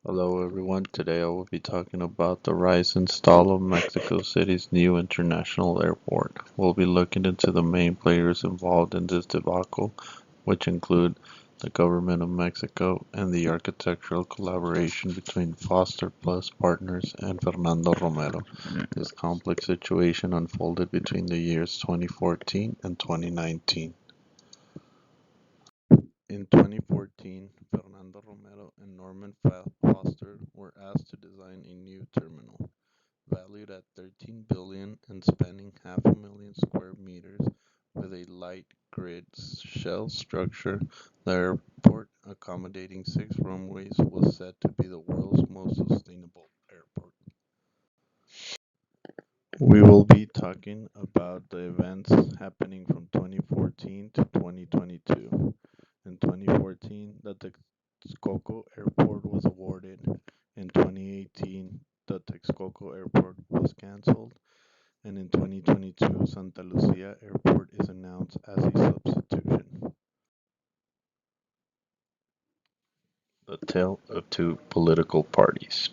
Hello everyone, today I will be talking about the rise and stall of Mexico City's new international airport. We'll be looking into the main players involved in this debacle, which include the government of Mexico and the architectural collaboration between Foster Plus Partners and Fernando Romero. This complex situation unfolded between the years 2014 and 2019. In 2014, Fernando Romero and Norman Foster were asked to design a new terminal, valued at 13 billion and spanning half a million square meters with a light grid shell structure. The airport, accommodating 6 runways, was said to be the world's most sustainable airport. We will be talking about the events happening from 2014 to 2022. In 2014, the Texcoco Airport was awarded. In 2018, the Texcoco Airport was canceled. And in 2022, Santa Lucia Airport is announced as a substitution. The tale of two political parties.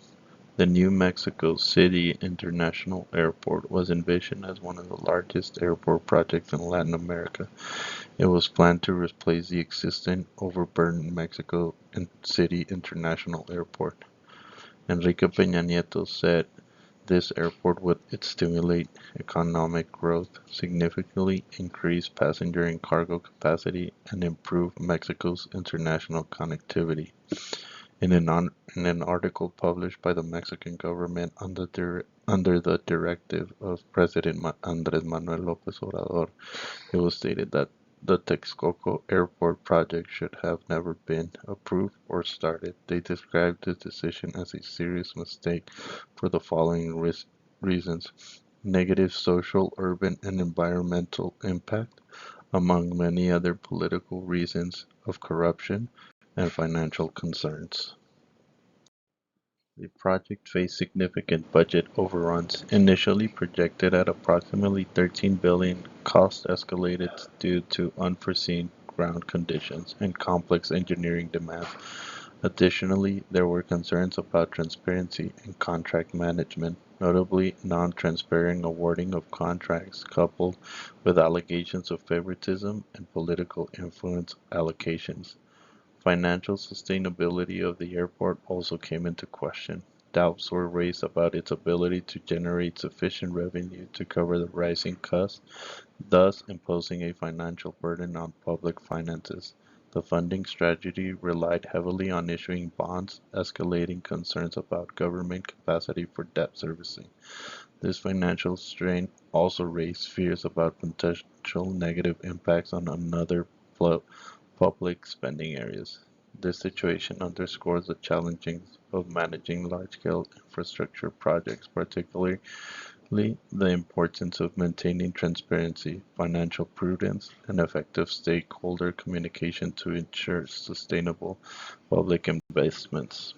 The new Mexico City International Airport was envisioned as one of the largest airport projects in Latin America. It was planned to replace the existing overburdened Mexico City International Airport. Enrique Peña Nieto said this airport would stimulate economic growth, significantly increase passenger and cargo capacity, and improve Mexico's international connectivity. In an article published by the Mexican government under the directive of President Andrés Manuel López Obrador, it was stated that the Texcoco Airport project should have never been approved or started. They described this decision as a serious mistake for the following reasons: negative social, urban, and environmental impact, among many other political reasons of corruption and financial concerns. The project faced significant budget overruns. Initially projected at approximately 13 billion, costs escalated due to unforeseen ground conditions and complex engineering demands. Additionally, there were concerns about transparency and contract management, notably non-transparent awarding of contracts coupled with allegations of favoritism and political influence allocations. Financial sustainability of the airport also came into question. Doubts were raised about its ability to generate sufficient revenue to cover the rising costs, thus imposing a financial burden on public finances. The funding strategy relied heavily on issuing bonds, escalating concerns about government capacity for debt servicing. This financial strain also raised fears about potential negative impacts on another public spending areas. This situation underscores the challenges of managing large-scale infrastructure projects, particularly the importance of maintaining transparency, financial prudence, and effective stakeholder communication to ensure sustainable public investments.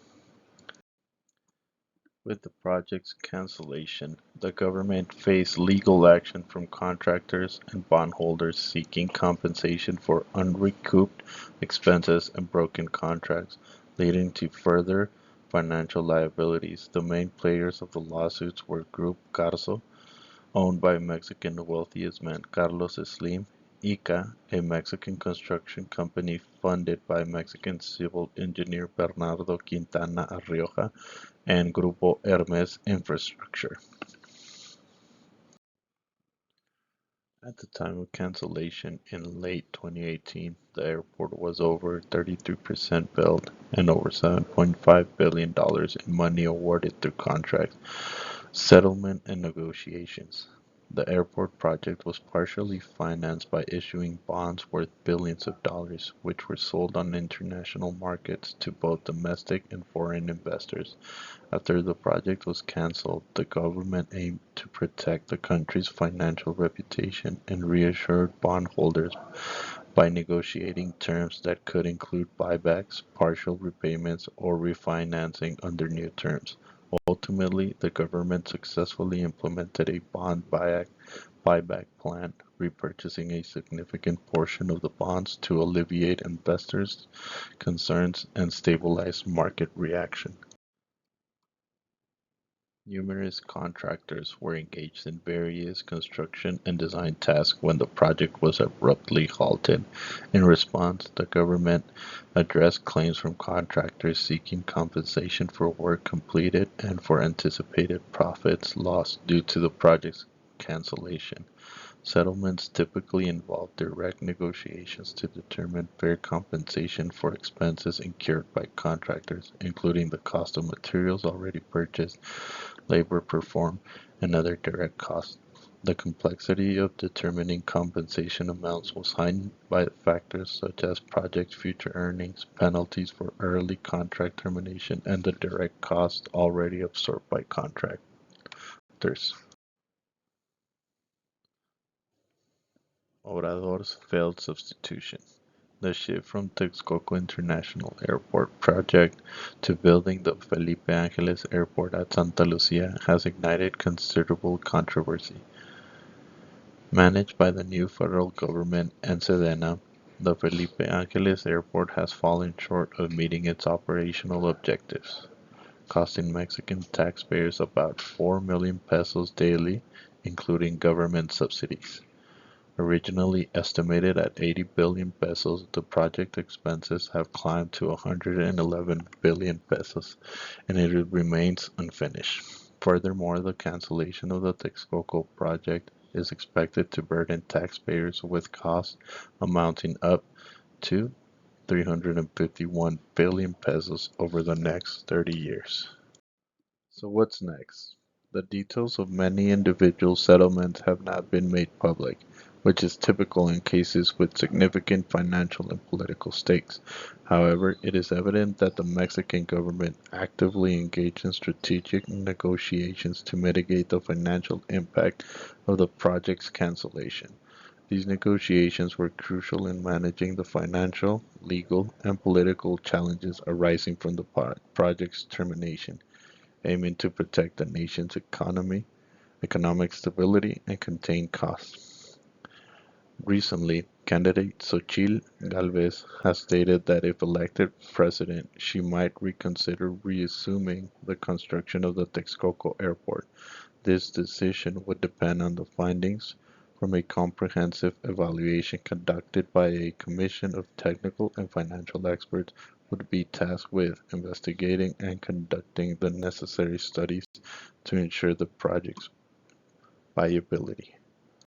With the project's cancellation, the government faced legal action from contractors and bondholders seeking compensation for unrecouped expenses and broken contracts, leading to further financial liabilities. The main players of the lawsuits were Group Carso, owned by Mexican wealthiest man Carlos Slim; ICA, a Mexican construction company funded by Mexican civil engineer Bernardo Quintana Arrioja; and Grupo Hermes Infrastructure. At the time of cancellation in late 2018, the airport was over 33% built and over $7.5 billion in money awarded through contracts, settlement, and negotiations. The airport project was partially financed by issuing bonds worth billions of dollars, which were sold on international markets to both domestic and foreign investors. After the project was cancelled, the government aimed to protect the country's financial reputation and reassured bondholders by negotiating terms that could include buybacks, partial repayments, or refinancing under new terms. Ultimately, the government successfully implemented a bond buyback plan, repurchasing a significant portion of the bonds to alleviate investors' concerns and stabilize market reaction. Numerous contractors were engaged in various construction and design tasks when the project was abruptly halted. In response, the government addressed claims from contractors seeking compensation for work completed and for anticipated profits lost due to the project's cancellation. Settlements typically involve direct negotiations to determine fair compensation for expenses incurred by contractors, including the cost of materials already purchased, labor performed, and other direct costs. The complexity of determining compensation amounts was heightened by factors such as project future earnings, penalties for early contract termination, and the direct costs already absorbed by contractors. Obrador's failed substitution. The shift from Texcoco International Airport project to building the Felipe Angeles Airport at Santa Lucia has ignited considerable controversy. Managed by the new federal government and Sedena, the Felipe Angeles Airport has fallen short of meeting its operational objectives, costing Mexican taxpayers about 4 million pesos daily, including government subsidies. Originally estimated at 80 billion pesos, the project expenses have climbed to 111 billion pesos, and it remains unfinished. Furthermore, the cancellation of the Texcoco project is expected to burden taxpayers with costs amounting up to 351 billion pesos over the next 30 years. So what's next? The details of many individual settlements have not been made public, which is typical in cases with significant financial and political stakes. However, it is evident that the Mexican government actively engaged in strategic negotiations to mitigate the financial impact of the project's cancellation. These negotiations were crucial in managing the financial, legal, and political challenges arising from the project's termination, aiming to protect the nation's economic stability, and contain costs. Recently, candidate Xochitl Gálvez has stated that if elected president, she might reconsider resuming the construction of the Texcoco airport. This decision would depend on the findings from a comprehensive evaluation conducted by a commission of technical and financial experts who would be tasked with investigating and conducting the necessary studies to ensure the project's viability.